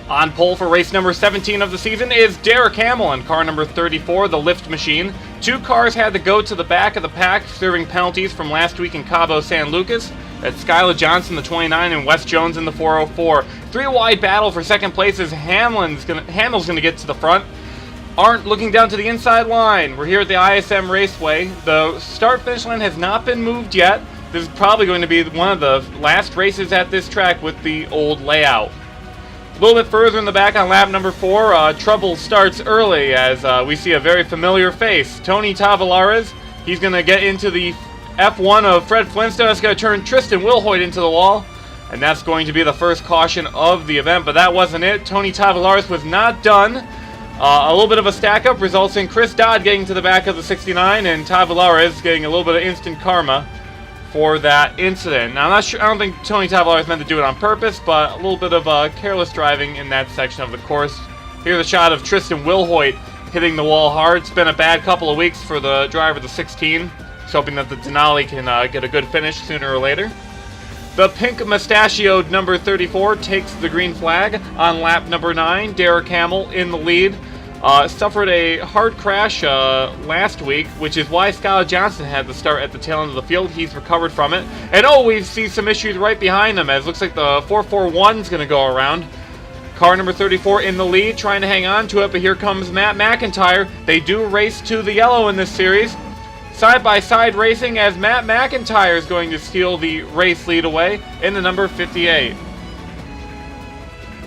On pole for race number 17 of the season is Derek Hamill in car number 34, the Lift Machine. 2 cars had to go to the back of the pack, serving penalties from last week in Cabo San Lucas. That's Skyla Johnson, the 29, and Wes Jones in the 404. 3-wide battle for second place as Hamill's going to get to the front. Arndt looking down to the inside line. We're here at the ISM Raceway. The start-finish line has not been moved yet. This is probably going to be one of the last races at this track with the old layout. A little bit further in the back on lap number 4, trouble starts early as we see a very familiar face. Tony Tavares, he's going to get into the F1 of Fred Flintstone. That's going to turn Tristan Wilhoit into the wall, and that's going to be the first caution of the event, but that wasn't it. Tony Tavares was not done. A little bit of a stack-up results in Chris Dodd getting to the back of the 69, and Tavares getting a little bit of instant karma for that incident. Now, I'm not sure. I don't think Tony Tavares meant to do it on purpose, but a little bit of careless driving in that section of the course. Here's a shot of Tristan Wilhoit hitting the wall hard. It's been a bad couple of weeks for the driver of the 16. He's hoping that the Denali can get a good finish sooner or later. The pink mustachioed number 34 takes the green flag on lap number 9. Derek Hamill in the lead. Suffered a hard crash last week, which is why Skyla Johnson had to start at the tail end of the field. He's recovered from it. And we see some issues right behind him, as it looks like the 441 is going to go around. Car number 34 in the lead, trying to hang on to it, but here comes Matt McIntyre. They do race to the yellow in this series. Side-by-side racing as Matt McIntyre is going to steal the race lead away in the number 58.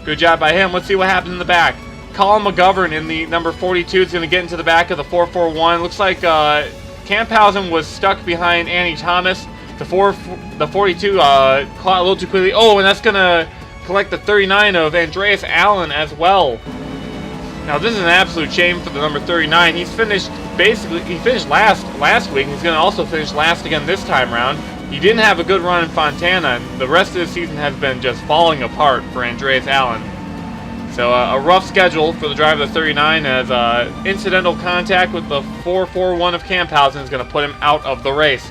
Good job by him. Let's see what happens in the back. Colin McGovern in the number 42 is going to get into the back of the 441. Looks like Camphausen was stuck behind Annie Thomas. The 42 caught a little too quickly. And that's going to collect the 39 of Andreas Allen as well. Now, this is an absolute shame for the number 39. He's finished, he finished last week. He's going to also finish last again this time around. He didn't have a good run in Fontana, and the rest of the season has been just falling apart for Andreas Allen. So a rough schedule for the driver of the 39, as incidental contact with the 441 of Camphausen is going to put him out of the race.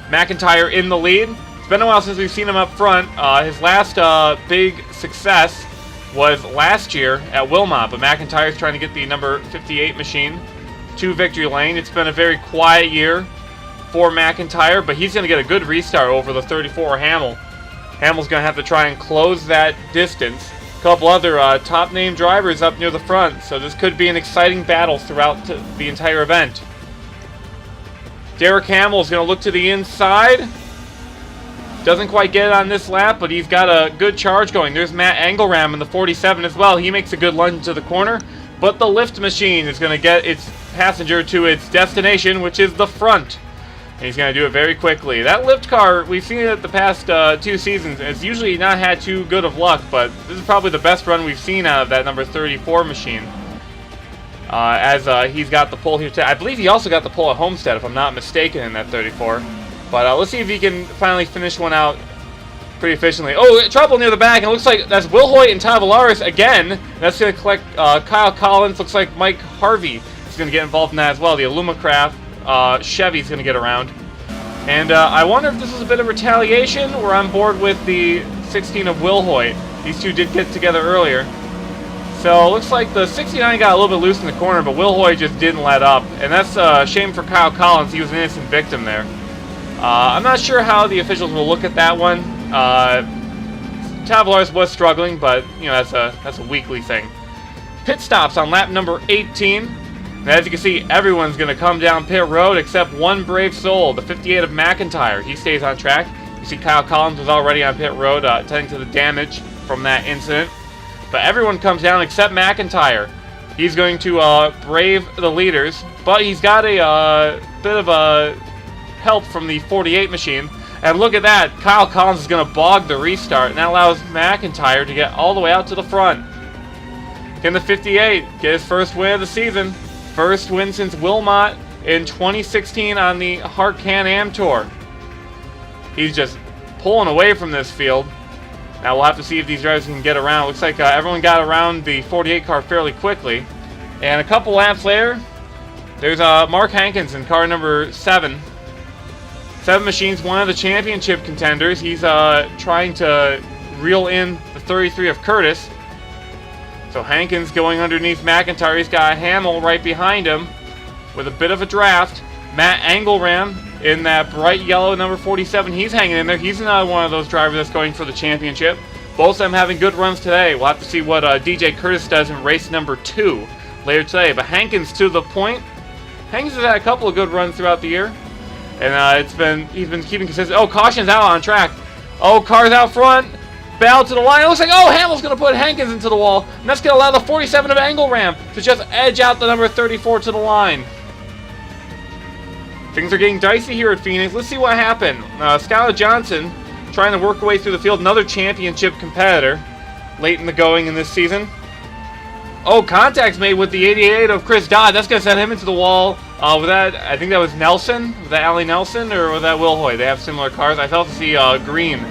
McIntyre in the lead. It's been a while since we've seen him up front. His last big success was last year at Wilmot, but McIntyre's trying to get the number 58 machine to victory lane. It's been a very quiet year for McIntyre, but he's going to get a good restart over the 34 Hamill. Hamill's going to have to try and close that distance. A couple other top-name drivers up near the front, so this could be an exciting battle throughout the entire event. Derek Hamill is going to look to the inside. Doesn't quite get it on this lap, but he's got a good charge going. There's Matt Engilram in the 47 as well. He makes a good lunge to the corner, but the Lift Machine is going to get its passenger to its destination, which is the front. And he's going to do it very quickly. That Lift car, we've seen it the past 2 seasons. It's usually not had too good of luck, but this is probably the best run we've seen out of that number 34 machine. As he's got the pole here today. I believe he also got the pole at Homestead, if I'm not mistaken, in that 34. But let's see if he can finally finish one out pretty efficiently. Trouble near the back, and it looks like that's Wilhoit and Tavares again. That's going to collect Kyle Collins. Looks like Mike Harvey is going to get involved in that as well. The Alumacraft Chevy's going to get around. And I wonder if this is a bit of retaliation. We're on board with the 16 of Wilhoit. These two did get together earlier. So it looks like the 69 got a little bit loose in the corner, but Wilhoit just didn't let up. And that's a shame for Kyle Collins. He was an innocent victim there. I'm not sure how the officials will look at that one. Tavares was struggling, but that's a weekly thing. Pit stops on lap number 18. And as you can see, everyone's going to come down pit road except one brave soul, the 58 of McIntyre. He stays on track. You see Kyle Collins was already on pit road, tending to the damage from that incident. But everyone comes down except McIntyre. He's going to brave the leaders, but he's got a bit of a help from the 48 machine. And look at that, Kyle Collins is going to bog the restart, and that allows McIntyre to get all the way out to the front. Can the 58 get his first win of the season? First win since Wilmot in 2016 on the HARC Can-Am Tour. He's just pulling away from this field. Now we'll have to see if these drivers can get around. Looks like everyone got around the 48 car fairly quickly. And a couple laps later, there's Mark Hankins in car number 7. 7 Machine's one of the championship contenders. He's trying to reel in the 33 of Kurtis. So Hankins going underneath McIntyre. He's got Hamill right behind him with a bit of a draft. Matt Engilram in that bright yellow number 47. He's hanging in there. He's another one of those drivers that's going for the championship. Both of them having good runs today. We'll have to see what DJ Kurtis does in race number 2 later today. But Hankins to the point. Hankins has had a couple of good runs throughout the year. And he's been keeping consistent. Oh, caution's out on track. Oh, car's out front. Battle to the line. It looks like, oh, Hamill's going to put Hankins into the wall. And that's going to allow the 47 of Engilram to just edge out the number 34 to the line. Things are getting dicey here at Phoenix. Let's see what happened. Skyla Johnson trying to work her way through the field. Another championship competitor late in the going in this season. Oh, contact's made with the 88 of Chris Dodd. That's going to send him into the wall. Was that, I think that was Nelson? Was that Allie Nelson or was that Will Hoy? They have similar cars. I felt to see green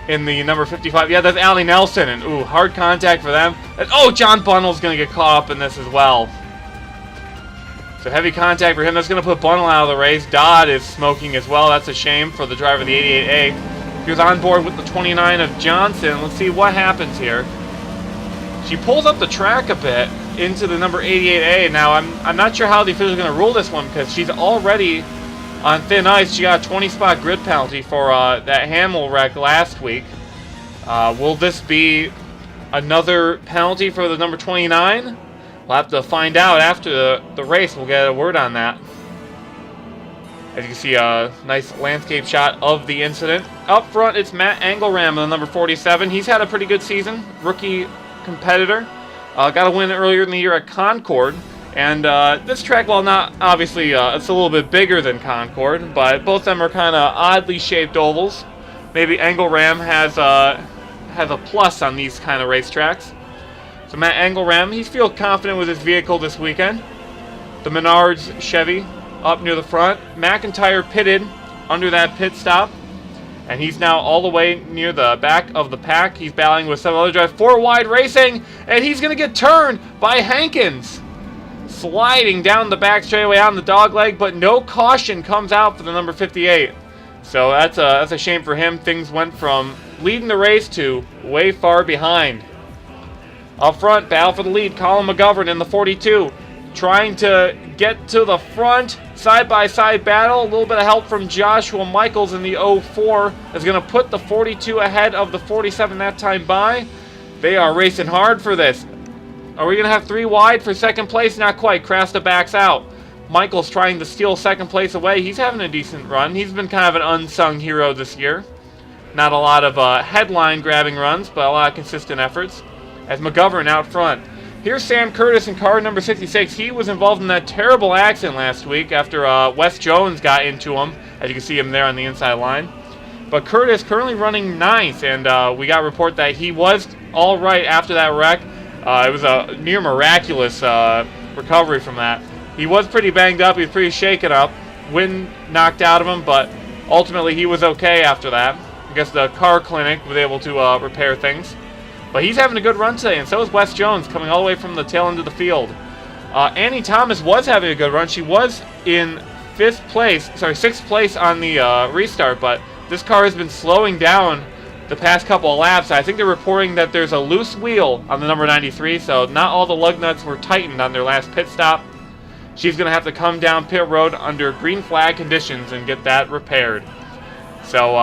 in the number 55. Yeah, that's Allie Nelson. And ooh, hard contact for them. And, oh, John Bunnell's going to get caught up in this as well. So heavy contact for him. That's going to put Bunnell out of the race. Dodd is smoking as well. That's a shame for the driver of the 88A. He was on board with the 29 of Johnson. Let's see what happens here. She pulls up the track a bit into the number 88A. Now, I'm not sure how the officials are going to rule this one because she's already on thin ice. She got a 20-spot grid penalty for that Hamill wreck last week. Will this be another penalty for the number 29? We'll have to find out after the race. We'll get a word on that. As you can see, a nice landscape shot of the incident. Up front, it's Matt Engilram, the number 47. He's had a pretty good season. Rookie competitor. Got a win earlier in the year at Concord. And this track, while not obviously, it's a little bit bigger than Concord, but both of them are kind of oddly shaped ovals. Maybe Engilram has a plus on these kind of racetracks. So Matt Engilram, he feels confident with his vehicle this weekend. The Menards Chevy up near the front. McIntyre pitted under that pit stop. And he's now all the way near the back of the pack. He's battling with some other drive. 4 wide racing. And he's going to get turned by Hankins. Sliding down the back straightaway out in the dog leg. But no caution comes out for the number 58. So that's a shame for him. Things went from leading the race to way far behind. Up front, battle for the lead. Colin McGovern in the 42. Trying to get to the front. Side-by-side battle. A little bit of help from Joshua Michaels in the 04 is going to put the 42 ahead of the 47 that time by. They are racing hard for this. Are we going to have 3 wide for second place? Not quite. Krasta backs out. Michaels trying to steal second place away. He's having a decent run. He's been kind of an unsung hero this year. Not a lot of headline-grabbing runs, but a lot of consistent efforts. As McGovern out front. Here's Sam Kurtis in car number 66. He was involved in that terrible accident last week after Wes Jones got into him. As you can see him there on the inside line. But Kurtis currently running 9th, and we got a report that he was all right after that wreck. It was a near miraculous recovery from that. He was pretty banged up. He was pretty shaken up. Wind knocked out of him, but ultimately he was okay after that. I guess the car clinic was able to repair things. But he's having a good run today, and so is Wes Jones, coming all the way from the tail end of the field. Annie Thomas was having a good run. She was in 6th place on the restart, but this car has been slowing down the past couple of laps. I think they're reporting that there's a loose wheel on the number 93, so not all the lug nuts were tightened on their last pit stop. She's going to have to come down pit road under green flag conditions and get that repaired. So,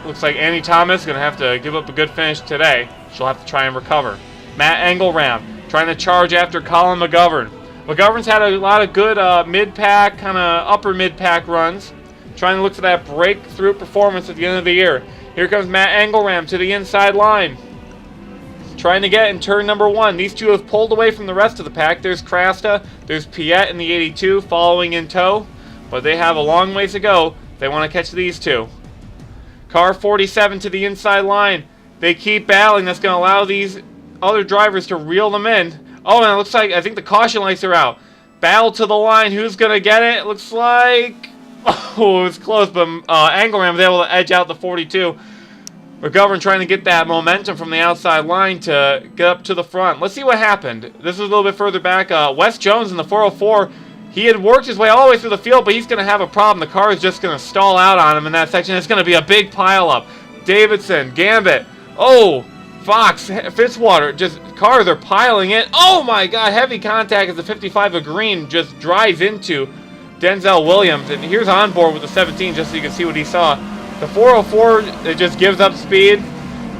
looks like Annie Thomas is going to have to give up a good finish today. She'll have to try and recover. Matt Engilram trying to charge after Colin McGovern. McGovern's had a lot of good mid-pack, kind of upper mid-pack runs. Trying to look for that breakthrough performance at the end of the year. Here comes Matt Engilram to the inside line. Trying to get in turn number 1. These two have pulled away from the rest of the pack. There's Krasta. There's Piet in the 82 following in tow. But they have a long ways to go. They want to catch these two. Car 47 to the inside line. They keep battling. That's going to allow these other drivers to reel them in. Oh, and it looks like, I think the caution lights are out. Battle to the line. Who's going to get it? It looks like... Oh, it was close, but Engilram was able to edge out the 42. McGovern trying to get that momentum from the outside line to get up to the front. Let's see what happened. This is a little bit further back. Wes Jones in the 404. He had worked his way all the way through the field, but he's going to have a problem. The car is just going to stall out on him in that section. It's going to be a big pileup. Davidson, Gambit, Oh, Fox, Fitzwater, just cars are piling in. Oh my God, heavy contact as the 55 of green just drives into Denzel Williams. And here's on board with the 17 just so you can see what he saw. The 404, it just gives up speed.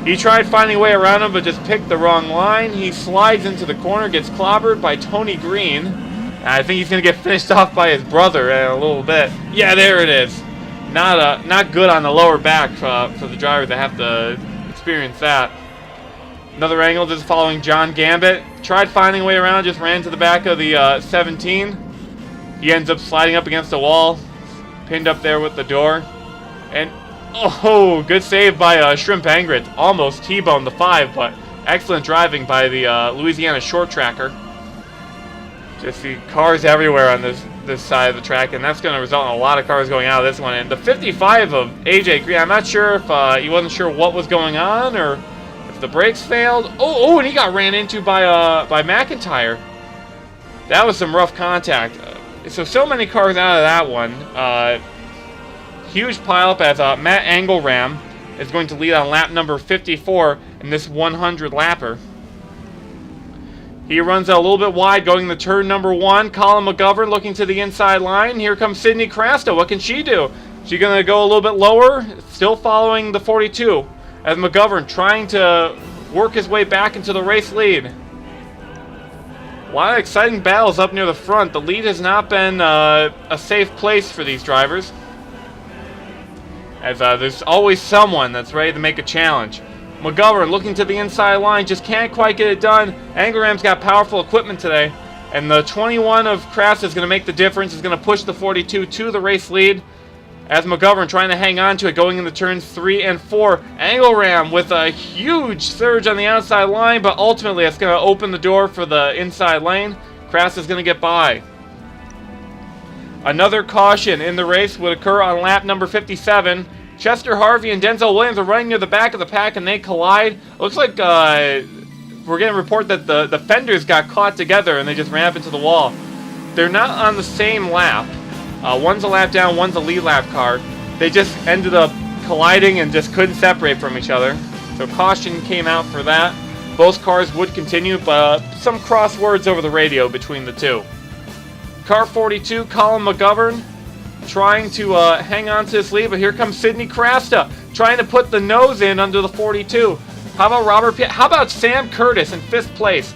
He tried finding a way around him, but just picked the wrong line. He slides into the corner, gets clobbered by Tony Green. I think he's going to get finished off by his brother in a little bit. Yeah, there it is. Not good on the lower back for the driver to have to experience that. Another angle just following John Gambit. Tried finding a way around, just ran to the back of the 17. He ends up sliding up against the wall, pinned up there with the door. And, oh, good save by Shrimp Angrit. Almost T-boned the 5, but excellent driving by the Louisiana short tracker. Just see cars everywhere on this side of the track, and that's going to result in a lot of cars going out of this one. And the 55 of AJ Green, I'm not sure if he wasn't sure what was going on or if the brakes failed. Oh, and he got ran into by McIntyre. That was some rough contact. So many cars out of that one. Huge pileup as Matt Engilram is going to lead on lap number 54 in this 100 lapper. He runs a little bit wide going to turn number 1. Colin McGovern looking to the inside line. Here comes Sydney Crasta. What can she do? She's going to go a little bit lower, still following the 42. As McGovern trying to work his way back into the race lead. A lot of exciting battles up near the front. The lead has not been a safe place for these drivers. As there's always someone that's ready to make a challenge. McGovern looking to the inside line, just can't quite get it done. Engilram's got powerful equipment today. And the 21 of Kraft is going to make the difference. Is going to push the 42 to the race lead. As McGovern trying to hang on to it going into turns 3 and 4. Engilram with a huge surge on the outside line, but ultimately it's going to open the door for the inside lane. Kraft is going to get by. Another caution in the race would occur on lap number 57. Chester Harvey and Denzel Williams are running near the back of the pack and they collide. Looks like we're getting a report that the fenders got caught together and they just ran up into the wall. They're not on the same lap. One's a lap down, one's a lead lap car. They just ended up colliding and just couldn't separate from each other. So caution came out for that. Both cars would continue, but some crosswords over the radio between the two. Car 42, Colin McGovern, trying to hang on to this lead, but here comes Sydney Crasta, trying to put the nose in under the 42. How about Robert Piet? How about Sam Kurtis in 5th place?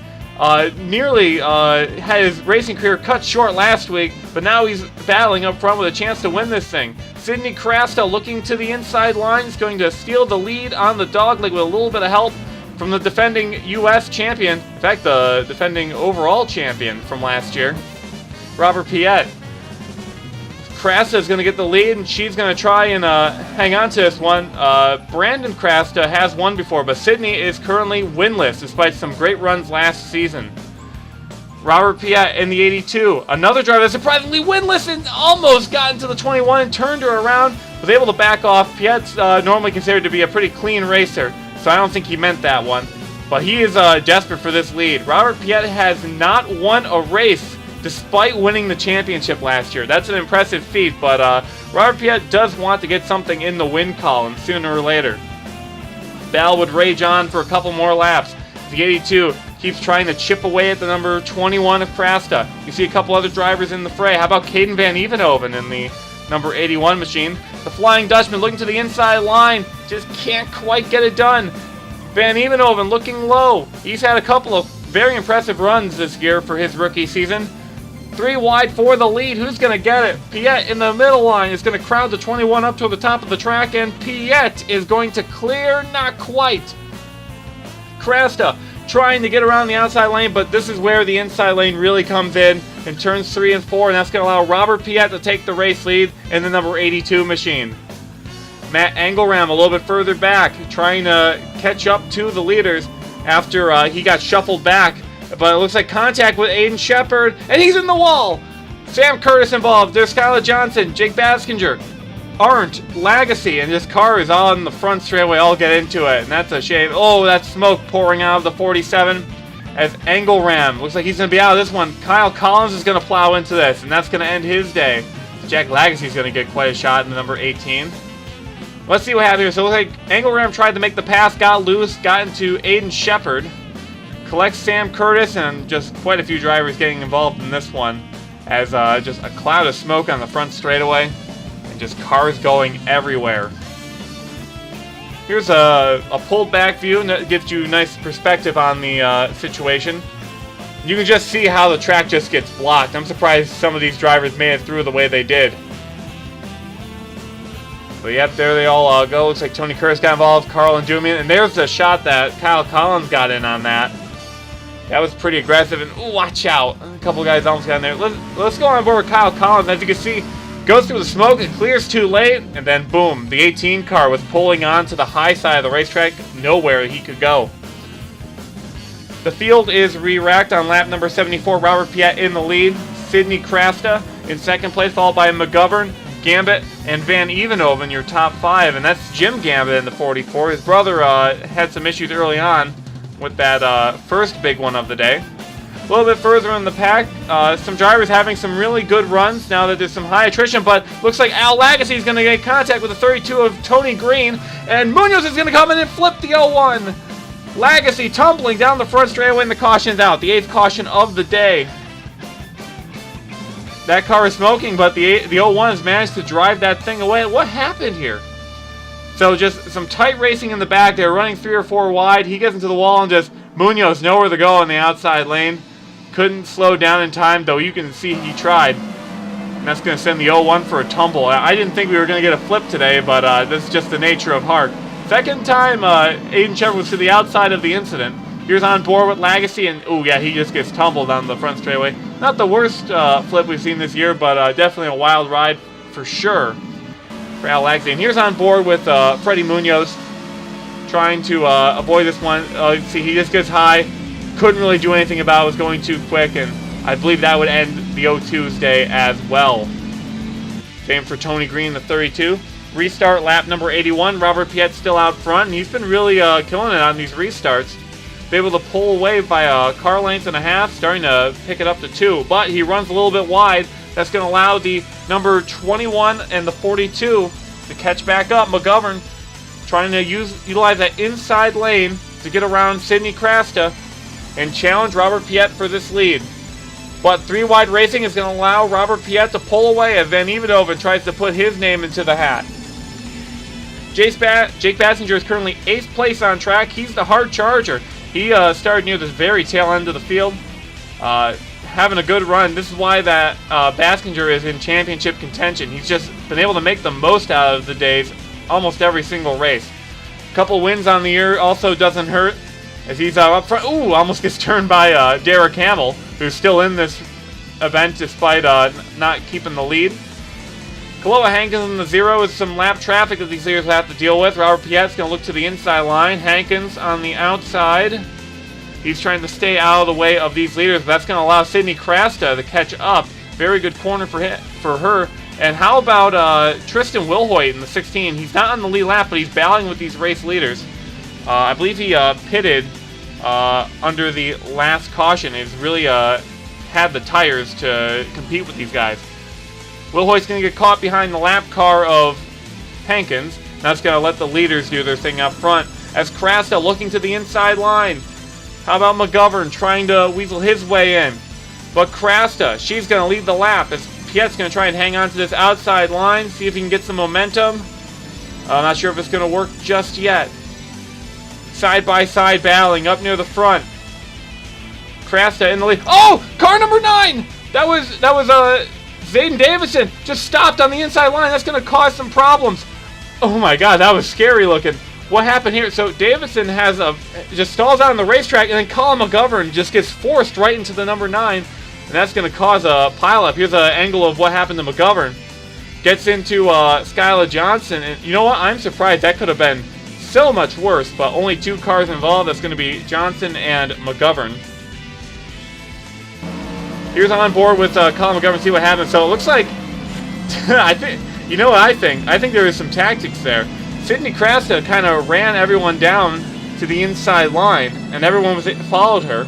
Nearly had his racing career cut short last week, but now he's battling up front with a chance to win this thing. Sydney Crasta looking to the inside line, is going to steal the lead on the dogleg with a little bit of help from the defending U.S. champion, in fact, the defending overall champion from last year, Robert Piet. Crasta is going to get the lead, and she's going to try and hang on to this one. Brandon Crasta has won before, but Sydney is currently winless, despite some great runs last season. Robert Piet in the 82. Another driver that's surprisingly winless and almost got into the 21 and turned her around. Was able to back off. Piet's normally considered to be a pretty clean racer, so I don't think he meant that one. But he is desperate for this lead. Robert Piet has not won a race despite winning the championship last year. That's an impressive feat, but Robert Piet does want to get something in the win column sooner or later. Battle would rage on for a couple more laps. The 82 keeps trying to chip away at the number 21 of Crasta. You see a couple other drivers in the fray. How about Caden Vanevenhoven in the number 81 machine? The Flying Dutchman looking to the inside line. Just can't quite get it done. Vanevenhoven looking low. He's had a couple of very impressive runs this year for his rookie season. 3 wide for the lead. Who's going to get it? Piet in the middle line is going to crowd the 21 up to the top of the track, and Piet is going to clear. Not quite. Crasta trying to get around the outside lane, but this is where the inside lane really comes in turns 3 and 4, and that's going to allow Robert Piet to take the race lead in the number 82 machine. Matt Engilram a little bit further back, trying to catch up to the leaders after he got shuffled back. But it looks like contact with Aiden Shepard, and he's in the wall! Sam Kurtis involved, there's Skyla Johnson, Jake Baskinger, Arndt, Lagacy, and this car is all in the front straightaway. I'll get into it, and that's a shame. Oh, that smoke pouring out of the 47 as Engilram. Looks like he's going to be out of this one. Kyle Collins is going to plow into this, and that's going to end his day. Jack Lagacy's going to get quite a shot in the number 18. Let's see what happened here. So it looks like Engilram tried to make the pass, got loose, got into Aiden Shepard. Collects Sam Kurtis, and just quite a few drivers getting involved in this one. As just a cloud of smoke on the front straightaway. And just cars going everywhere. Here's a pulled back view, and that gives you a nice perspective on the situation. You can just see how the track just gets blocked. I'm surprised some of these drivers made it through the way they did. But yep, there they all go. Looks like Tony Kurtis got involved, Carl and Dumian, and there's the shot that Kyle Collins got in on that. That was pretty aggressive, and ooh, watch out. A couple guys almost got in there. Let's go on board with Kyle Collins. As you can see, goes through the smoke, it clears too late, and then boom, the 18 car was pulling on to the high side of the racetrack, nowhere he could go. The field is re-racked on lap number 74. Robert Piet in the lead, Sidney Krasta in second place, followed by McGovern, Gambit, and Vanevenhoven, your top 5, and that's Jim Gambit in the 44. His brother had some issues early on with that first big one of the day. A little bit further in the pack, some drivers having some really good runs now that there's some high attrition, but looks like Al Lagasse is going to get contact with the 32 of Tony Green, and Munoz is going to come in and flip the 01. Lagasse tumbling down the front straightaway, and the caution's out. The 8th caution of the day. That car is smoking, but the 01 has managed to drive that thing away. What happened here? So just some tight racing in the back. They're running 3 or 4 wide. He gets into the wall and just Munoz nowhere to go in the outside lane. Couldn't slow down in time, though you can see he tried. And that's going to send the 01 for a tumble. I didn't think we were going to get a flip today, but this is just the nature of HARC. Second time Aiden Shepard was to the outside of the incident. Here's on board with Lagasse, and oh yeah, he just gets tumbled on the front straightaway. Not the worst flip we've seen this year, but definitely a wild ride for sure for Al Lagasse. And here's on board with Freddie Munoz, trying to avoid this one. See, he just gets high, couldn't really do anything about it, was going too quick, and I believe that would end the 02's day as well. Same for Tony Green, the 32. Restart lap number 81. Robert Piet still out front, and he's been really killing it on these restarts. Been able to pull away by a car length and a half, starting to pick it up to 2. But he runs a little bit wide. That's going to allow the number 21 and the 42 to catch back up. McGovern trying to utilize that inside lane to get around Sidney Krasta and challenge Robert Piet for this lead. But 3 wide racing is going to allow Robert Piet to pull away as Vanevenhoven tries to put his name into the hat. Jake Bassinger is currently 8th place on track. He's the hard charger. He started near the very tail end of the field, having a good run. This is why that Bassinger is in championship contention. He's just been able to make the most out of the days almost every single race. A couple wins on the year also doesn't hurt, as he's up front. Ooh, almost gets turned by Derek Hamill, who's still in this event despite not keeping the lead. Kaloa Hankins in the 0 with some lap traffic that these leaders will have to deal with. Robert Piet's going to look to the inside line. Hankins on the outside. He's trying to stay out of the way of these leaders. That's going to allow Sidney Krasta to catch up. Very good corner for her. And how about Tristan Wilhoit in the 16? He's not on the lead lap, but he's battling with these race leaders. I believe he pitted under the last caution. He's really had the tires to compete with these guys. Wilhoit's going to get caught behind the lap car of Hankins. That's going to let the leaders do their thing up front. As Krasta looking to the inside line. How about McGovern trying to weasel his way in? But Krasta, she's going to lead the lap as Piet's going to try and hang on to this outside line, see if he can get some momentum. I'm not sure if it's going to work just yet. Side-by-side battling up near the front. Krasta in the lead. Oh! Car number 9! That was Zayden Davison just stopped on the inside line. That's going to cause some problems. Oh my god, that was scary looking. What happened here? So Davison has just stalls out on the racetrack, and then Colin McGovern just gets forced right into the number 9, and that's going to cause a pileup. Here's an angle of what happened to McGovern. Gets into Skyla Johnson, and you know what? I'm surprised. That could have been so much worse, but only 2 cars involved. That's going to be Johnson and McGovern. Here's on board with Colin McGovern, see what happens. So it looks like, you know what I think? I think there was some tactics there. Sidney Krasta kind of ran everyone down to the inside line, and everyone followed her,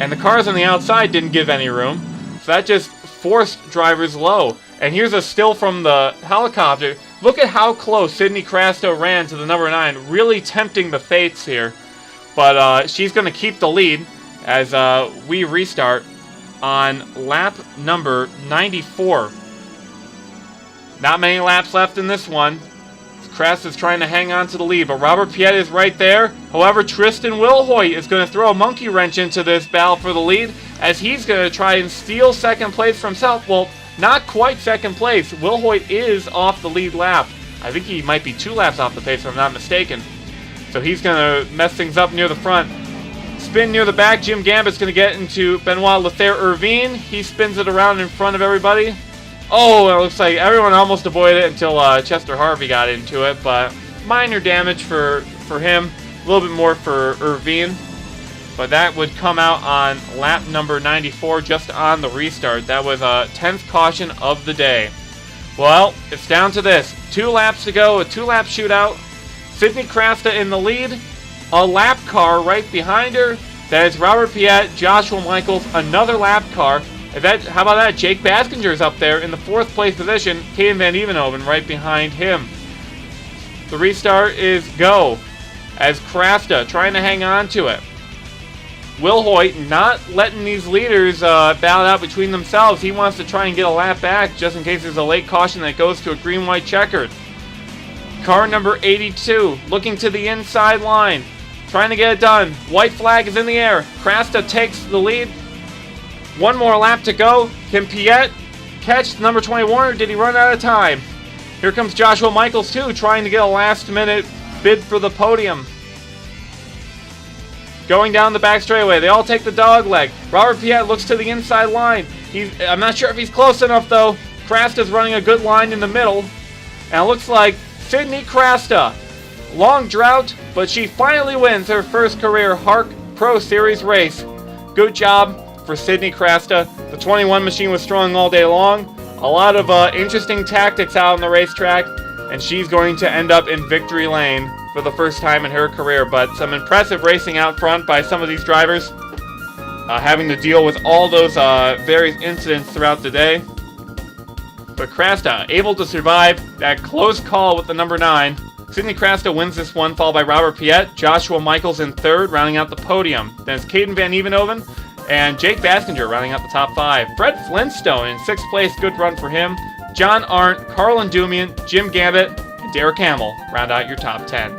and the cars on the outside didn't give any room, so that just forced drivers low. And here's a still from the helicopter. Look at how close Sydney Crasto ran to the number 9, really tempting the fates here. But she's going to keep the lead as we restart on lap number 94. Not many laps left in this one. Crasto's trying to hang on to the lead, but Robert Piet is right there. However, Tristan Wilhoit is going to throw a monkey wrench into this battle for the lead as he's going to try and steal second place for himself. Well, not quite second place. Wilhoit is off the lead lap. I think he might be 2 laps off the pace if I'm not mistaken. So he's going to mess things up near the front. Spin near the back. Jim Gambit's going to get into Benoit Lethaire-Irvine. He spins it around in front of everybody. Oh, it looks like everyone almost avoided it until Chester Harvey got into it, but minor damage for him. A little bit more for Irvine. But that would come out on lap number 94, just on the restart. That was a 10th caution of the day. Well, it's down to this. 2 laps to go, a 2-lap shootout. Sydney Crasta in the lead. A lap car right behind her. That is Robert Piet, Joshua Michaels, another lap car. How about that? Jake Baskinger's up there in the 4th place position. Caden Vanevenhoven right behind him. The restart is go as Crasta trying to hang on to it. Wilhoit not letting these leaders battle out between themselves. He wants to try and get a lap back just in case there's a late caution that goes to a green-white checkered. Car number 82 looking to the inside line. Trying to get it done. White flag is in the air. Crasta takes the lead. 1 more lap to go. Can Piet catch number 21 or did he run out of time? Here comes Joshua Michaels too, trying to get a last-minute bid for the podium. Going down the back straightaway, they all take the dog leg. Robert Piet looks to the inside line. I'm not sure if he's close enough though. Crasta's running a good line in the middle. And it looks like Sydney Crasta. Long drought, but she finally wins her first career HARC Pro Series race. Good job for Sydney Crasta. The 21 machine was strong all day long. A lot of interesting tactics out on the racetrack, and she's going to end up in victory lane for the first time in her career. But some impressive racing out front by some of these drivers, having to deal with all those various incidents throughout the day. But Crasta able to survive that close call with the number 9. Sydney Crasta wins this one, followed by Robert Piet, Joshua Michaels in 3rd, rounding out the podium. Then it's Caden Vanevenhoven and Jake Baskinger rounding out the top 5. Fred Flintstone in 6th place, good run for him. John Arndt, Carlin Dumian, Jim Gambit, and Derek Hamill round out your top 10.